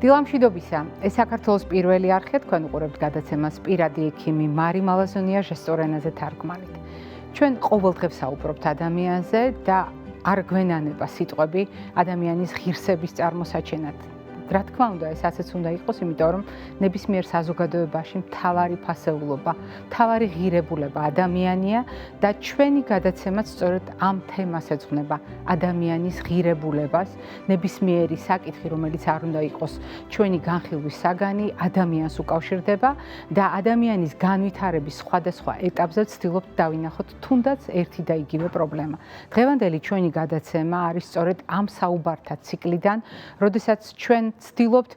დილამშვიდობისა. ეს საქართველოს პირველი არხია, თქვენ უყურებთ გადაცემას პირადი ექიმი მარი მალაზონია ჟესტურ ენაზე თარგმანით. ჩვენ ყოველდღე საუბრობთ ადამიანზე და არ გვენანება სიტყვები ადამიანის ღირსების წარმოსაჩენად. რა თქმა უნდა, ეს ასეც უნდა იყოს, იმიტომ რომ ნებისმიერ საზოგადოებაში მთავარი ფასეულობა, მთავარი ღირებულება ადამიანია და ჩვენი გადაცემაც სწორედ ამ თემას ეძღვნება, ადამიანის ღირებულებას, ნებისმიერი საკითხი, რომელიც არ უნდა იყოს ჩვენი განხილვის საგანი, ადამიანს უკავშირდება და ადამიანის განვითარების სხვადასხვა ეტაპზე ვცდილობთ დავინახოთ თუნდაც ერთი და იგივე პრობლემა. დღევანდელი ჩვენი გადაცემა არის სწორედ ამ საუბართა ციკლიდან, როდესაც ჩვენ ვცდილობთ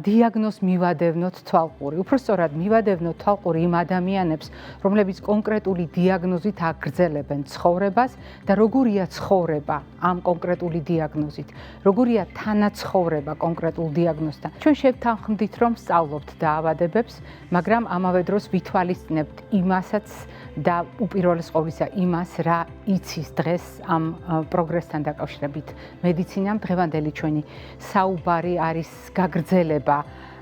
დიაგნოზს მივადევნოთ თვალყური. უფრო სწორად მივადევნოთ თვალყური იმ ადამიანებს, რომლებიც კონკრეტული დიაგნოზით აგრძელებენ ცხოვრებას და როგორია ცხოვრება ამ კონკრეტული დიაგნოზით, როგორია თანაცხოვრება კონკრეტულ დიაგნოზთან. ჩვენ შევთანხმდით, რომ სწავლობთ დაავადებებს, მაგრამ ამავე დროს ვითვალისწინებთ იმასაც და უპირველეს ყოვლისა იმას, რა იცის დღეს ამ პროგრესთან დაკავშირებით მედიცინამ. დღევანდელი ჩვენი საუბარი არის გაგრძელება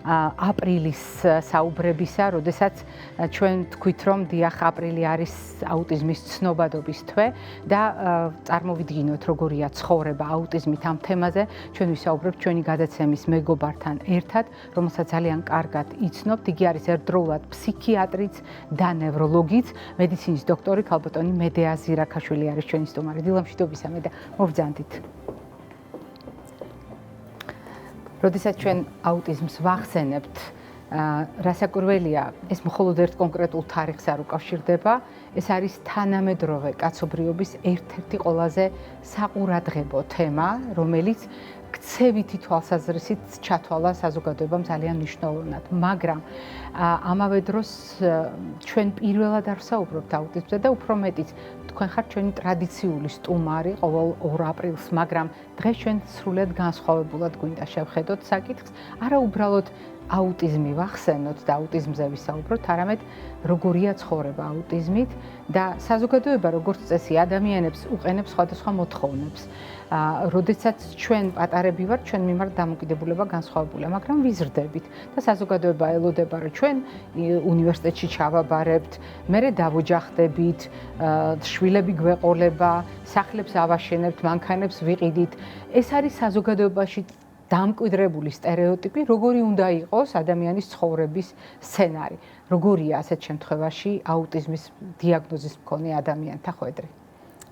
აპრილის საუბრებისა, როდესაც ჩვენ თქვით, რომ დიახ, აპრილი არის აუტიზმის ცნობადობის თვე და წარმოვიდგინოთ, როგორია ცხოვრება აუტიზმით ამ თემაზე. ჩვენ ვისაუბრებთ ჩვენი გადაცემის მეგობართან ერთად, რომელსაც ძალიან კარგად იცნობთ. იგი არის ერთდროულად ფსიქიატრიც და ნევროლოგიც, მედიცინის დოქტორი ქალბატონი მედეა ზირაქაშვილი არის ჩვენი სტუმარი. დილამშვიდობისა მედეა, მობრძანდით. როდესაც ჩვენ აუტიზმს ვახსენებთ, რასაკვირველია, ეს მხოლოდ ერთ კონკრეტულ თარიღს არ უკავშირდება, ეს არის თანამედროვე კაცობრიობის ერთ-ერთი ყველაზე საყურადღებო თემა, რომელიც ქცევითი თვალსაზრისით ჩათვალა საზოგადოებამ ძალიან მნიშვნელოვნად, მაგრამ ამავე დროს ჩვენ პირველად არ ვსაუბრობთ აუტიზმზე და უფრო მეტიც თქვენ ხართ ჩვენი ტრადიციული სტუმარი ყოველ 2 აპრილს, მაგრამ დღეს ჩვენ სრულად განსხვავებულად გვინდა შევხედოთ საკითხს, არა უბრალოდ აუტიზმი ვახსენოთ და აუტიზმზე ვისაუბროთ, არამედ როგორია ცხოვრება აუტიზმით და საზოგადოება როგორც წესი ადამიანებს უყენებს სხვადასხვა მოთხოვნებს. როდესაც ჩვენ პატარები ვართ, ჩვენ მიმართ დამოკიდებულება განსხვავებულია, მაგრამ ვიზრდებით და საზოგადოება ელოდება, რომ ჩვენ უნივერსიტეტში ჩავაბარებთ, მერე დავოჯახდებით, შვილები გვეყოლება, სახლებს ავაშენებთ, მანქანებს ვიყიდით. ეს არის საზოგადოებაში დამკვიდრებული სტერეოტიპი, როგორი უნდა იყოს ადამიანის ცხოვრების სცენარი. როგორია ასეთ შემთხვევაში აუტიზმის დიაგნოზის მქონე ადამიანთა ხვედრი?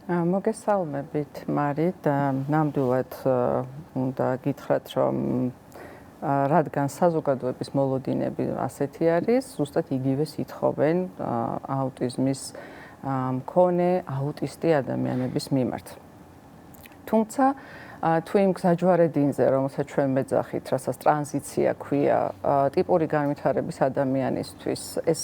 მოგესალმებით, მარი, და ნამდვილად უნდა გითხრათ, რომ რადგან საზოგადოების მოლოდინები ასეთი არის, ზუსტად იგივეს ითხოვენ აუტიზმის მქონე აუტისტი ადამიანების მიმართ. თუმცა თუ იმ გზაჯვარედინზე, რომელსაც ჩვენ მეძახით, რასაც ტრანზიცია ქვია, ტიპური განვითარების ადამიანისთვის, ეს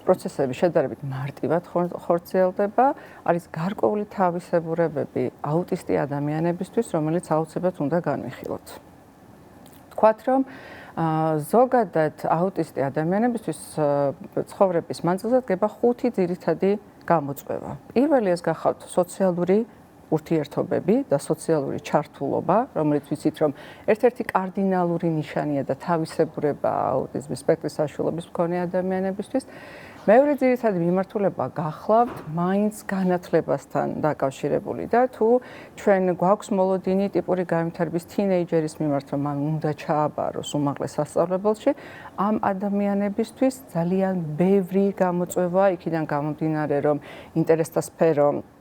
პროცესები შედარებით მარტივად ხორციელდება, არის გარკვეული თავისებურებები აუტისტი ადამიანებისთვის, რომელიც აუცილებლად უნდა განვიხილოთ. ვთქვათ, რომ ზოგადად აუტისტი ადამიანებისთვის ცხოვრების მანძილზე დგება 5 ძირითადი გამოწვევა. პირველი ეს გახავთ სოციალური ურთიერთობები და სოციალური ჩართულობა, რომელიც ვიცით, რომ ერთ-ერთი კარდინალური ნიშანია და თავისებურება აუტიზმის სპექტრის საშუალების მქონე ადამიანებისთვის. მეორე ძირითადი მიმართულება გახლავთ მაინც განათლებასთან დაკავშირებული და თუ ჩვენ გვაქვს მოლოდინი ტიპური განვითარების თინეიჯერის მიმართ, რომ მან უნდა ჩააბაროს უმაღლეს სასწავლებელში, ამ ადამიანებისთვის ძალიან ბევრი გამოწვევა იქიდან გამომდინარე, რომ ინტერესთა სფერო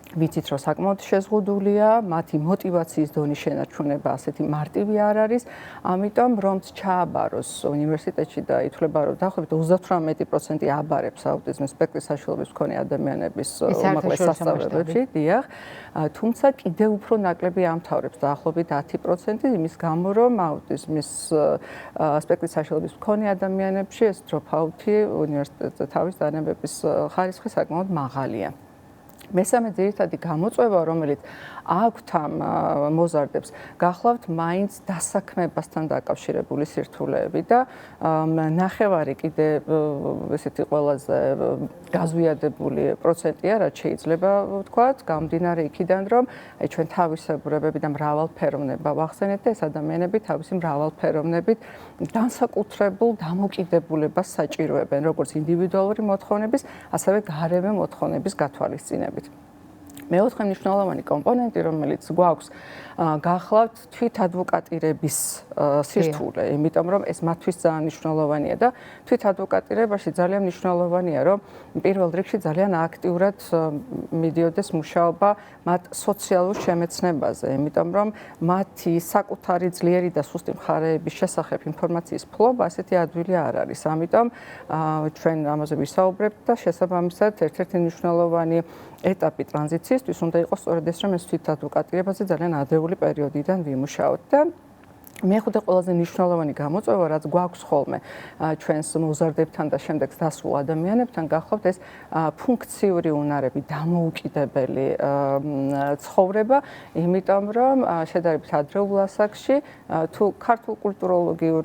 ვიცით, რომ საკმაოდ შეზღუდულია, მათი мотиваციის დონის შენარჩუნება ასეთი მარტივი არ არის, ამიტომ რომც ჩააბაროს უნივერსიტეტში და ითვლება, რომ დაახლოებით 38% აბარებს აუტიზმის სპექტრის საშუალების მქონე ადამიანების უმაღლეს სასწავლებელში, დიახ, თუმცა კიდევ უფრო ნაკლები ამთავრებს, დაახლოებით 10% იმის გამო, რომ აუტიზმის სპექტრის საშუალების მქონე ადამიანებში ეს დროპაუთი უნივერსიტეტზე თავის დანებების ხარისხი საკმაოდ მაღალია. მესამე ძირითადი გამოწვევა, რომელიც აქვთ ამ მოზარდებს გახლავთ მაინც დასაქმებასთან დაკავშირებული სირთულეები და ნახევარი კიდე ესეთი ყველაზე გაზვიადებული პროცენტია, რაც შეიძლება ვთქვათ, გამდინარე იქიდან, რომ ჩვენ თავისებურებები და მრავალფეროვნება ვახსენეთ და ეს ადამიანები თავისი მრავალფეროვნებით განსაკუთრებულ დამოკიდებულებას საჭიროებენ, როგორც ინდივიდუალური მოთხოვნების, ასევე გარემო მოთხოვნების გათვალისწინებით. მეოთხე მნიშვნელოვანი კომპონენტი, რომელიც გვაქვს, გახლავთ თვითადვოკატირების სირთულე, იმიტომ რომ ეს მათთვის ძალიან მნიშვნელოვანია და თვითადვოკატირებაში ძალიან მნიშვნელოვანია, რომ პირველ რიგში ძალიან აქტიურად მიდიოდეს მუშაობა მათ სოციალურ შემეცნებაზე, იმიტომ რომ მათი საკუთარი ძლიერი და სუსტი მხარეების შესახებ ინფორმაციის ფლობა ასეთი ადვილი არ არის. ამიტომ ჩვენ ამაზე ვისაუბრებთ და შესაბამისად ერთ-ერთი მნიშვნელოვანი ეტაპი ტრანზიციისთვის უნდა იყოს სწორედ ეს, რომ ეს თვითადვოკატირებაზე ძალიან ადრეული პერიოდიდან ვიმუშაოთ და მეხუთე ყველაზე მნიშვნელოვანი გამოწვევა, რაც გვაქვს ხოლმე ჩვენს მოზარდებთან და შემდეგ დასულ ადამიანებთან, გახლავთ ეს ფუნქციური უნარები, დამოუკიდებელი ცხოვრება, იმიტომ რომ შედარებით ადრეულ ასაკში თუ ქართულ კულტუროლოგიურ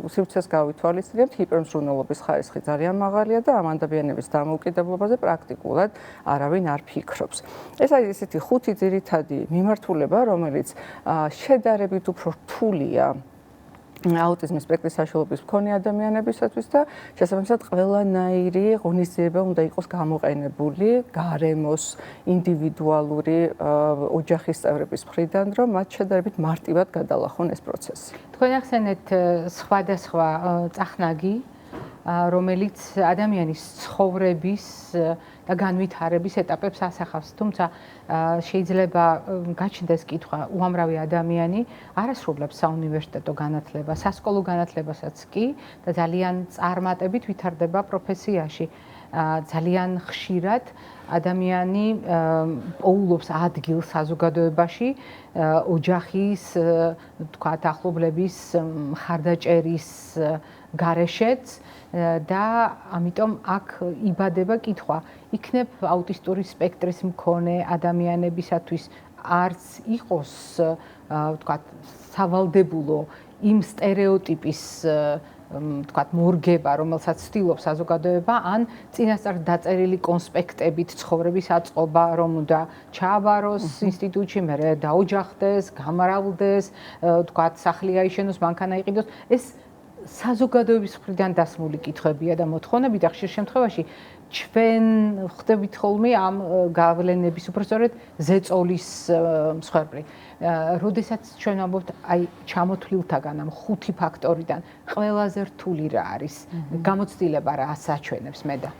სივრცეს გავითვალისწინებთ, ჰიპერმზრუნველობის ხარისხი ძალიან მაღალია და ამ ადამიანების დამოუკიდებლობაზე პრაქტიკულად არავინ არ ფიქრობს. ეს არის ესეთი ხუთი ძირითადი მიმართულება, რომელიც შედარებით უფრო რთულია აუტიზმის სპექტრის საშუალების მქონე ადამიანებისათვის და შესაბამისად ყველანაირი ღონისძიება უნდა იყოს გამოყენებული გარემოს ინდივიდუალური ოჯახის წევრების მხრიდან, რომ მათ შედარებით მარტივად გადალახონ ეს პროცესი. თქვენ ახსენეთ სხვადასხვა წახნაგი, რომელიც ადამიანის ცხოვრების და განვითარების ეტაპებს ასახავს, თუმცა შეიძლება გაჩნდეს კითხვა, უამრავი ადამიანი არასრულებს საუნივერსიტეტო განათლებას, სასკოლო განათლებასაც კი და ძალიან წარმატებით ვითარდება პროფესიაში. ძალიან ხშირად ადამიანი პოულობს ადგილს საზოგადოებაში, ოჯახის, თქვათ, ახლობლების მხარდაჭერის გარეშეც და ამიტომ აქ იბადება კითხვა, იქნებ აუტისტური სპექტრის მქონე ადამიანებისათვის არც იყოს, თქვათ, სავალდებულო იმ სტერეოტიპის თქვათ მორგება, რომელსაც ცდილობს საზოგადოება, ან წინასწარ დაწერილი კონსპექტებით ცხოვრების აწყობა, რომ უნდა ჩააბაროს ინსტიტუტში, მერე დაოჯახდეს, გამრავლდეს, თქვათ, სახლი აიშენოს, მანქანა იყიდოს. ეს საზოგადოების მხრიდან დასმული კითხვებია და მოთხოვნები და ხშირ შემთხვევაში ჩვენ ხდებით ხოლმე ამ გავლენების უბრალოდ ზეწოლის მსხვერპლი. როდესაც ჩვენ ამბობთ აი ჩამოთვლილთაგან ამ ხუთი ფაქტორიდან ყველაზე რთული რა არის? გამოცდილება რა ასაჩვენებს მე და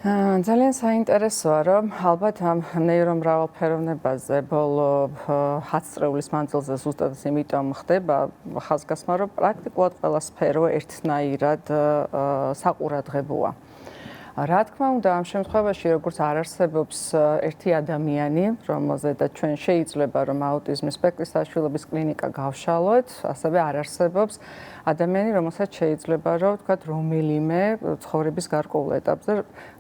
ძალიან საინტერესოა, რომ ალბათ ამ ნეირომრავალფეროვნებაზე ბოლო 10 წლების მანძილზე ზუსტად იმიტომ ხდება ხაზგასმა, რომ პრაქტიკულად ყველა სფერო ერთნაირად საყურადღებოა. რა თქმა უნდა, ამ შემთხვევაში როგორც არ არსებობს ერთი ადამიანი, რომელზედაც ჩვენ შეიძლება რომ აუტიზმის სპექტრის საშუალების კლინიკა გავშალოთ, ასევე არ არსებობს ადამიანი, რომელსაც შეიძლება რომ ვთქვათ რომელიმე ცხოვრების გარკვეულ ეტაპზე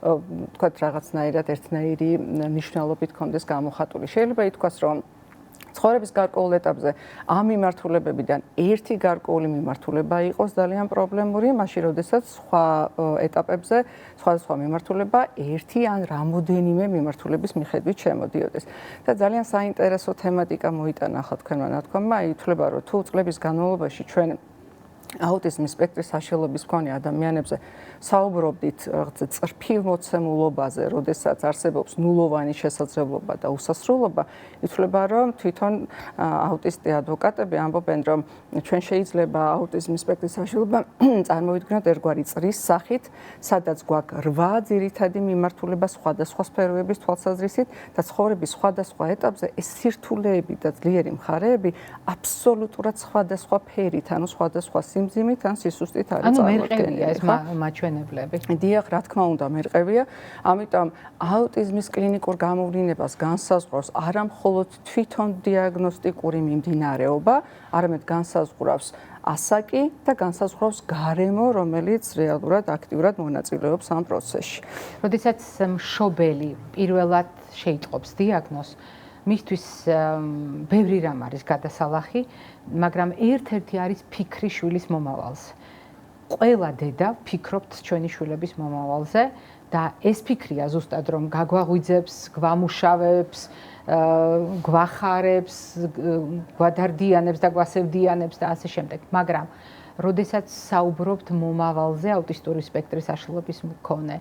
ვთქვათ რაღაცნაირად ერთნაირი ნიშნულობით კონდეს გამოხატული. შეიძლება ითქვას, რომ ცხოვრების გარკვეულ ეტაპზე ამ მიმართულებებიდან ერთი გარკვეული მიმართულება იყოს ძალიან პრობლემური, მაშინ როდესაც სხვა ეტაპებზე სხვადასხვა მიმართულება ერთი ან რამოდენიმე მიმართულების მიხედვით შემოდიოდეს. და ძალიან საინტერესო თემატიკა მოიტანა ახლა თქვენმა ნათქვამმა, ითვლება, რომ თუ წლების განმავლობაში ჩვენ აუტიზმის სპექტრის საშუალების მქონე ადამიანებზე საუბრობდით რაღაცა წრფივ მოცემულობაზე, როდესაც არსებობს ნულოვანი შესაძლებლობა და უსასრულობა, ითვლება, რომ თვითონ აუტისტი ადვოკატები ამბობენ, რომ ჩვენ შეიძლება აუტიზმის სპექტრის საშუალება წარმოვიდგინოთ ერთგვარი წრის სახით, სადაც გვაქვს 8 ძირითადი მიმართულება სხვადასხვა სფეროების თვალსაზრისით და ცხოვრების სხვადასხვა ეტაპზე ეს სირთულეები და ძლიერი მხარეები აბსოლუტურად სხვადასხვა ფერით, ანუ სხვადასხვა სიმძიმით ან სისუსტით არის წარმოდგენილი. ანუ მერყევია ეს მაჩვენებლები. დიახ, რა თქმა უნდა, მერყევია. ამიტომ აუტიზმის კლინიკურ გამოვლინებას განსაზღვრავს არა მხოლოდ თვითონ დიაგნოსტიკური მიმდინარეობა, არამედ განსაზღვრავს ასაკი და განსაზღვრავს გარემო, რომელიც რეალურად აქტიურად მონაწილეობს ამ პროცესში. როდესაც მშობელი პირველად შეიტყობს დიაგნოზს, მისთვის ბევრი რამ არის გადასალახი, მაგრამ ერთ-ერთი არის ფიქრი შვილის მომავალზე. ყველა დედა ფიქრობთ ჩვენი შვილების მომავალზე და ეს ფიქრია ზუსტად რომ გაგვაღვიძებს, გვამუშავებს, გვახარებს, გვადარდიანებს და გვასევდიანებს და ასე შემდეგ. მაგრამ როდესაც საუბრობთ მომავალზე აუტისტური სპექტრის აშლილობის მქონე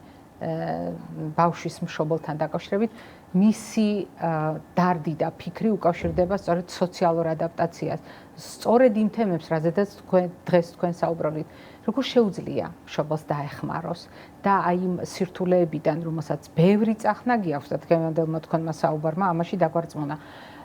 ბავშვის მშობელთან დაკავშირებით, მისი დარდი და ფიქრი უკავშირდება სწორედ სოციალურ ადაპტაციას. სწორედ იმ თემებს, რაზედაც დღეს თქვენ საუბრობთ, როგორ შეუძლია მშობელს დაეხმაროს და აი იმ სირთულეებიდან, რომელსაც ბევრი წახნაგი აქვს და დღევანდელმა თქვენმა საუბარმა ამაში დაგვარწმუნა.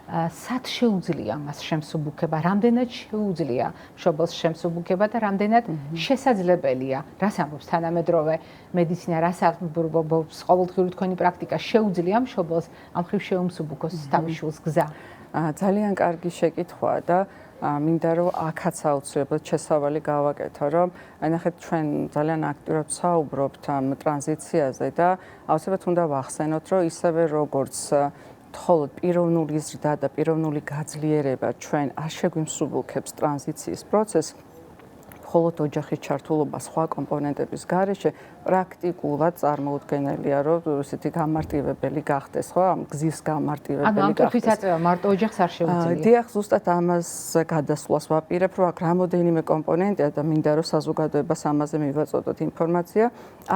სად შეუძლია მას შემსუბუქება, რამდენად შეუძლია მშობელს შემსუბუქება და რამდენად შესაძლებელია, რას ამბობს თანამედროვე მედიცინა, რას ამბობს ყოველდღიური თქვენი პრაქტიკა, შეუძლია მშობელს ამ ხრივ შეუმსუბუქოს თავის შვილს გზა? ძალიან კარგი შეკითხვაა და მინდა რომ აქაც აუცილებლად შესავალი გავაკეთო, რომ ნახეთ ჩვენ ძალიან აქტიურად საუბრობთ ამ ტრანზიციაზე და აუცილებლად უნდა ვახსენოთ, რომ ისევე როგორც მხოლოდ პიროვნული ზრდა და პიროვნული გაძლიერება ჩვენ არ შეგვიმსუბუქებს ტრანზიციის პროცესს, მხოლოდ ოჯახის ჩართულობა სხვა კომპონენტების გარეშე პრაქტიკულად წარმოუდგენელია, რომ ესეთი გამარტივებელი გახდეს, ხო, ამ გზის გამარტივებელი ანუ ამ თვითონ აწევა მარტო ოჯახს არ შეუძლია. დიახ, ზუსტად ამას გადასვლას ვაპირებ, რომ აქ რამოდენიმე კომპონენტია და მინდა რომ საზოგადოებას ამაზე მივაწოდოთ ინფორმაცია.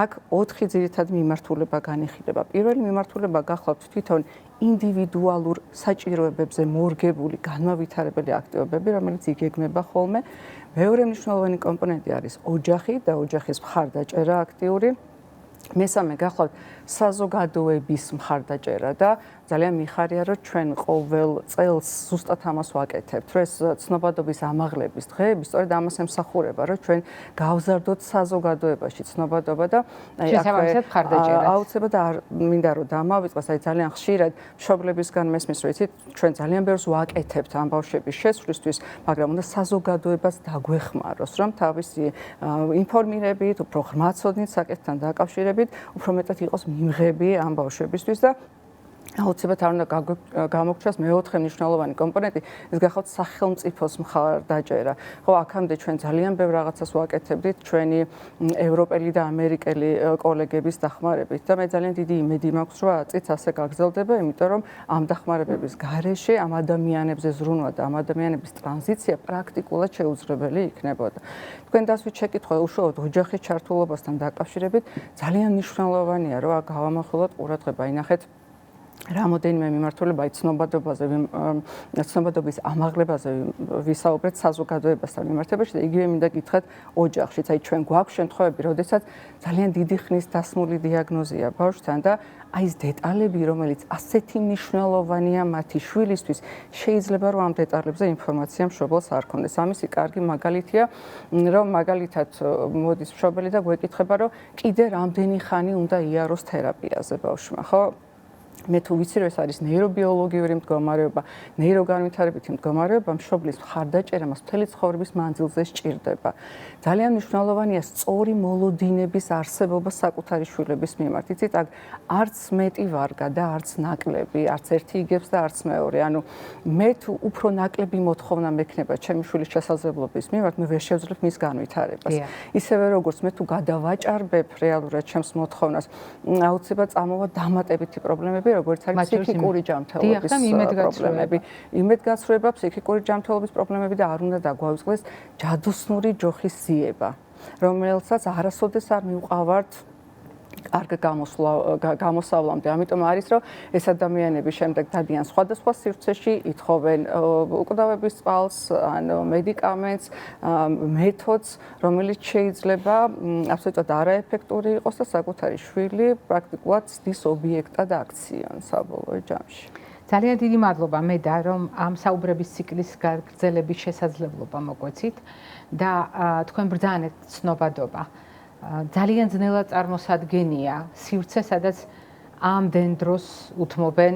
აქ 4 ძირითადი მიმართულება განიხილება. პირველი მიმართულება გახლავთ თვითონ ინდივიდუალურ საჭიროებებზე მორგებული განმავითარებელი აქტივობები, რომელიც იგეგმება ხოლმე. მეორე მნიშვნელოვანი კომპონენტი არის ოჯახი და ოჯახის მხარდაჭერა აქტიური. მესამე გახლავთ საზოგადოების მხარდაჭერა და ძალიან მიხარია, რომ ჩვენ ყოველ წელს ზუსტად ამას ვაკეთებთ, რომ ეს ცნობადობის ამაღლების დღეები სწორედ ამას ემსახურება, რომ ჩვენ გავზარდოთ საზოგადოებაში ცნობადობა და აი აუცილებლად მინდა რომ დამავიწყოს, აი ძალიან ხშირად მშობლებისგან მესმის, რომ იცით, ჩვენ ძალიან ბევრს ვაკეთებთ ამ ბავშვების შესვლისთვის, მაგრამ უნდა საზოგადოებას დაგვეხმაროს, რომ თავისი ინფორმირებით, უფრო ღრმა ცოდნით საკითხთან დაკავშირებით, უფრო მეტად იყოს მიმღები ამ ბავშვებისთვის და აუცილებლად არ უნდა გამოგვჩას მეოთხე მნიშვნელოვანი კომპონენტი, ეს გახავთ სახელმწიფოს მხარდაჭერა. ხო, აქამდე ჩვენ ძალიან ბევრ რაღაცას ვაკეთებდით ჩვენი ევროპელი და ამერიკელი კოლეგების დახმარებით და მე ძალიან დიდი იმედი მაქვს, რომ აწიც ასე გაგრძელდება, იმიტომ რომ ამ დახმარებების გარეშე ამ ადამიანებზე ზრუნვა და ამ ადამიანების ტრანზიცია პრაქტიკულად შეუძლებელი იქნებოდა. თქვენ დასვით შეკითხვა უშუალოდ ოჯახის ჩართულობასთან დაკავშირებით ძალიან მნიშვნელოვანია, რომ აქ გავამახვილოთ ყურადღება, ინახეთ რამოდენიმე მიმართულება ცნობადობაზე, ცნობადობის ამაღლებაზე ვისაუბრეთ საზოგადოებასთან მიმართებაში და იგივე მინდა გითხრათ ოჯახშიც. აი ჩვენ გვაქვს შემთხვევები, როდესაც ძალიან დიდი ხნის დასმული დიაგნოზია ბავშვთან და აი ეს დეტალები, რომელიც ასეთი მნიშვნელოვანია მათი შვილისთვის, შეიძლება რომ ამ დეტალებზე ინფორმაცია მშობელს არ ქონდეს. ამისი კარგი მაგალითია, რომ მაგალითად მოდის მშობელი და გვეკითხება, რომ კიდე რამდენი ხანი უნდა იაროს თერაპიაზე ბავშვმა, ხო? მე თუ ვიცი, რომ ეს არის ნეირობიოლოგიური მდგომარეობა, ნეიროგანვითარებითი მდგომარეობა, მშობლის მხარდაჭერა მას მთელი ცხოვრების მანძილზე სჭირდება. ძალიან მნიშვნელოვანია სწორი მოლოდინების არსებობა საკუთარი შვილების მიმართ. იცით, აქ არც მეტი ვარგა და არც ნაკლები, არც ერთი იგებს და არც მეორე. ანუ მე თუ უფრო ნაკლები მოთხოვნა მექნება ჩემი შვილის შესაძლებლობის მიმართ, მე ვერ შევძლებ მის განვითარებას. ისევე როგორც მე თუ გადავაჭარბებ რეალურად ჩემს მოთხოვნას, აუცილებლად წამოვა დამატებითი პრობლემები, როგორც არის ფსიქიკური ჯანმრთელობის პრობლემები. იმედგაცრუება, ფსიქიკური ჯანმრთელობის პრობლემები და არ უნდა დაგვაუწყდეს ჯადოსნური ჯოხის ზიება, რომელსაც არასოდეს არ მივყავართ კარგ გამოსავლამდე. ამიტომ არის, რომ ეს ადამიანები შემდეგ დადიან სხვადასხვა სივრცეში, ითხოვენ უკვდავების წყალს, ანუ მედიკამენტს, მეთოდს, რომელიც შეიძლება აბსოლუტურად არაეფექტური იყოს და საკუთარი შვილი პრაქტიკულად ცდის ობიექტად აქციონ საბოლოო ჯამში. ძალიან დიდი მადლობა მედա, რომ ამ საუბრების ციკლის გაგრძელების შესაძლებლობა მოგვეცით და თქვენ ბრძანეთ ცნობადობა. ძალიან ძნელად წარმოსადგენია სივრცე, სადაც ამდენ დროს უთმობენ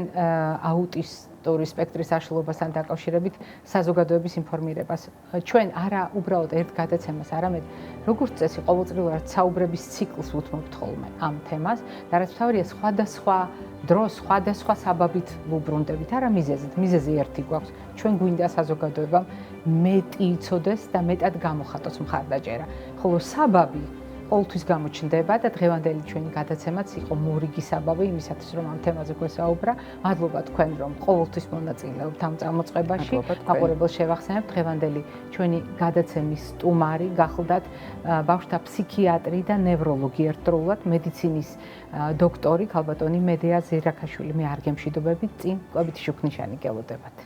აუტისტური სპექტრის აშლილობასთან დაკავშირებით საზოგადოების ინფორმირებას. ჩვენ არა უბრალოდ ერთ გადაცემას, არამედ როგორც წესი ყოველწლიურად საუბრების ციკლს უთმობთ ხოლმე ამ თემას და რაც თავარია სხვადასხვა დროს სხვადასხვა საბაბით ვუბრუნდებით, არა მიზეზით. მიზეზი ერთი გვაქვს. ჩვენ გვინდა საზოგადოებამ მეტი იცოდეს და მეტად გამოხატოს მხარდაჭერა. ხოლო საბაბი ყოველთვის გამოჩნდება და დღევანდელი ჩვენი გადაცემაც იყო მორიგი საბაბი იმისათვის, რომ ამ თემაზე გვესაუბრა. მადლობა თქვენ, რომ ყოველთვის მონაწილეობთ ამ წამოწყებაში. მაყურებელს შევახსენებ, დღევანდელი ჩვენი გადაცემის სტუმარი გახლდათ ბავშვთა ფსიქიატრი და ნევროლოგი ერთდროულად, მედიცინის დოქტორი ქალბატონი მედეა ზირაქაშვილი. მე არ გემშვიდობებით, წინ კვებითი შუქნიშანი გელოდებათ.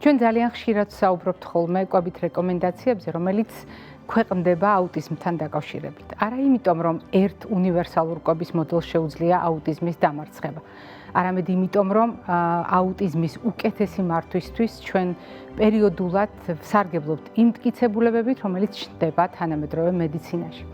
ჩვენ ძალიან ხშირად საუბრობთ ხოლმე კვებით რეკომენდაციებზე, რომელიც ქვეყნდება აუტიზმთან დაკავშირებით. არა იმიტომ, რომ ერთ უნივერსალურ კვების მოდელს შეუძლია აუტიზმის დამარცხება, არამედ იმიტომ, რომ აუტიზმის უკეთესი მართვისთვის ჩვენ პერიოდულად ვსარგებლობთ იმ მტკიცებულებებით, რომელიც ჩნდება თანამედროვე მედიცინაში.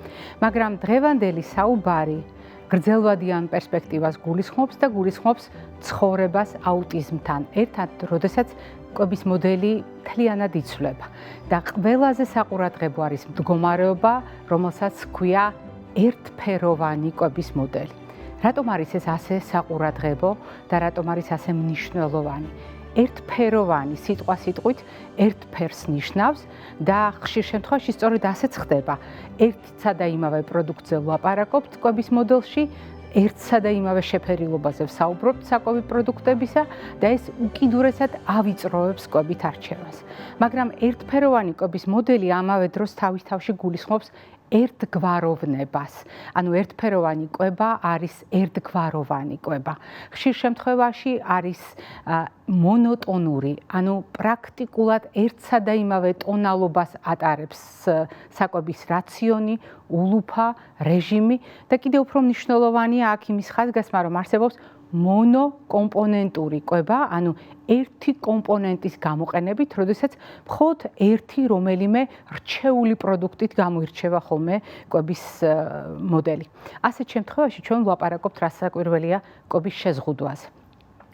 მაგრამ დღევანდელი საუბარი გრძელვადიან პერსპექტივას გულისხმობს და გულისხმობს ცხოვრებას აუტიზმთან ერთად, როდესაც კვების მოდელი მთლიანად იცვლება და ყველაზე საყურადღებო არის მდგომარეობა, რომელსაც ჰქვია ერთფეროვანი კვების მოდელი. რატომ არის ეს ასე საყურადღებო და რატომ არის ასე მნიშვნელოვანი? ერთფეროვანი სიტყვა სიტყვით ერთ ფერს ნიშნავს და ხშირ შემთხვევაში სწორედ ასეც ხდება. ერთსა და იმავე პროდუქტზე ვლაპარაკობთ კვების მოდელში, ერთსა და იმავე შეფერილობაზე ვსაუბრობთ საკვები პროდუქტებისა და ეს უკიდურესად ავიწროვებს კვებით არჩევას. მაგრამ ერთფეროვანი კვების მოდელი ამავე დროს თავის თავში გულისხმობს ერთგვაროვნებას. ანუ ერთფეროვანი კვება არის ერთგვაროვანი კვება. ხშირ შემთხვევაში არის მონოტონური, ანუ პრაქტიკულად ერთსა და იმავე ტონალობას ატარებს საკვების რაციონი, ულუფა, რეჟიმი და კიდევ უფრო მნიშვნელოვანია აქ იმის ხაზგასმა, რომ არსებობს მონოკომპონენტური კვება, ანუ ერთი კომპონენტის გამოყენებით, როდესაც მხოლოდ ერთი რომელიმე რჩეული პროდუქტით გამოირჩევა ხოლმე კვების მოდელი. ასეთ შემთხვევაში ჩვენ ვლაპარაკობთ, რა საკვირველია კვების შეზღუდვაზე.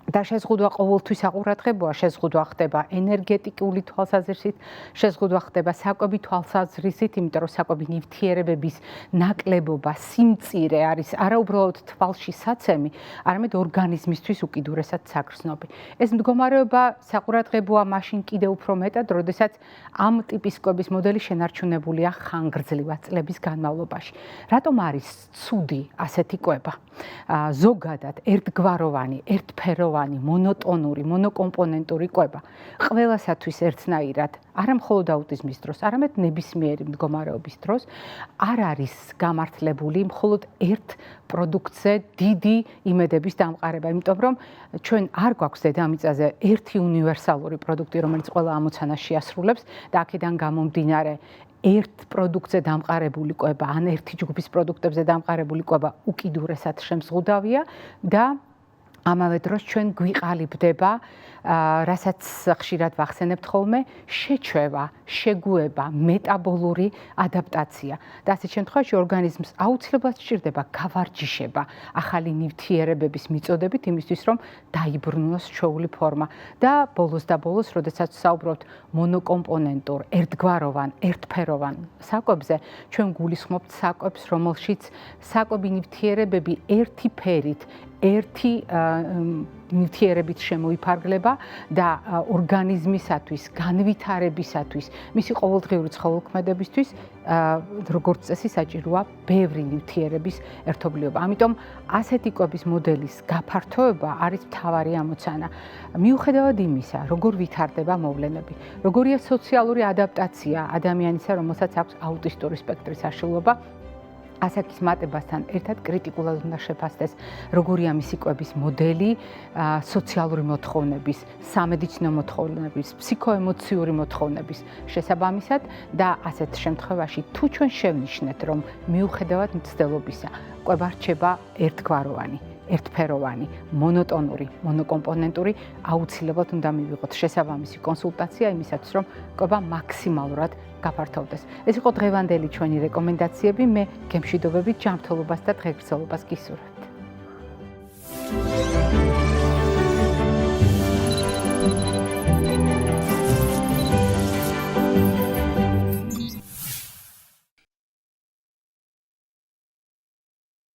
და შეზღუდვა ყოველთვის საყურადღებოა, შეზღუდვა ხდება ენერგეტიკული თვალსაზრისით, შეზღუდვა ხდება საკვები თვალსაზრისით, იმიტომ რომ საკვები ნივთიერებების ნაკლებობა, სიმწირე არის არა უბრალოდ თვალში საცემი, არამედ ორგანიზმისთვის უკიდურესად საგრძნობი. ეს მდგომარეობა საყურადღებოა მაშინ კიდევ უფრო მეტად, როდესაც ამ ტიპის კვების მოდელი შენარჩუნებულია ხანგრძლივად წლების განმავლობაში. რატომ არის ცუდი ასეთი კვება? ზოგადად ერთგვაროვანი, ერთფეროვანი მონოტონური, მონოკომპონენტური კვება ყველასათვის ერთნაირად, არა მხოლოდ აუტიზმის დროს, არამედ ნებისმიერი მდგომარეობის დროს არ არის გამართლებული მხოლოდ ერთ პროდუქტზე დიდი იმედების დამყარება, იმიტომ რომ ჩვენ არ გვაქვს დედამიწაზე ერთი უნივერსალური პროდუქტი, რომელიც ყველა ამოცანას შეასრულებს და აქედან გამომდინარე ერთ პროდუქტზე დამყარებული კვება, ან ერთი ჯგუფის პროდუქტებზე დამყარებული კვება უკიდურესად შემზღუდავია და ამავე დროს ჩვენ გვიყალიბდება, რასაც ხშირად ვახსენებთ ხოლმე, შეჩვევა, შეგუება, მეტაბოლური ადაპტაცია. და ასეთ შემთხვევაში ორგანიზმს აუცილებლად სჭირდება გავარჯიშება ახალი ნივთიერებების მიწოდებით იმისთვის, რომ დაიბრუნოს ჩვეული ფორმა. და ბოლოს და ბოლოს, როდესაც საუბრობთ მონოკომპონენტურ, ერთგვაროვან, ერთფეროვან საკვებზე, ჩვენ გულისხმობთ საკვებს, რომელშიც საკვები ნივთიერებები ერთი ფერით ერთი ნივთიერებით შემოიფარგლება და ორგანიზმისათვის, განვითარებისათვის, მისი ყოველდღიური ცხოველქმედებისთვის, როგორც წესი საჭიროა ბევრი ნივთიერების ერთობლიობა. ამიტომ ასეთი კვების მოდელის გაფართოება არის მთავარი ამოცანა. მიუხედავად იმისა, როგორ ვითარდება მოვლენები, როგორია სოციალური ადაპტაცია ადამიანისა, რომელსაც აქვს აუტისტური სპექტრის აშლილობა, ასაკის მატებასთან ერთად კრიტიკულად უნდა შეფასდეს, როგორია მისი კვების მოდელი, სოციალური მოთხოვნების, სამედიცინო მოთხოვნების, ფსიქოემოციური მოთხოვნების შესაბამისად და ასეთ შემთხვევაში თუ ჩვენ შევნიშნეთ, რომ მიუხედავად მცდელობისა, კვება რჩება ერთგვაროვანი, ერთფეროვანი, მონოტონური, მონოკომპონენტური, აუცილებლად უნდა მივიღოთ შესაბამისი კონსულტაცია იმისათვის, რომ კვება მაქსიმალურად გაფართოვდეს. ეს იყო დღევანდელი ჩვენი რეკომენდაციები. მე გემშვიდობებით ჯანმრთელობას და დღეგრძელობას გისურვებ.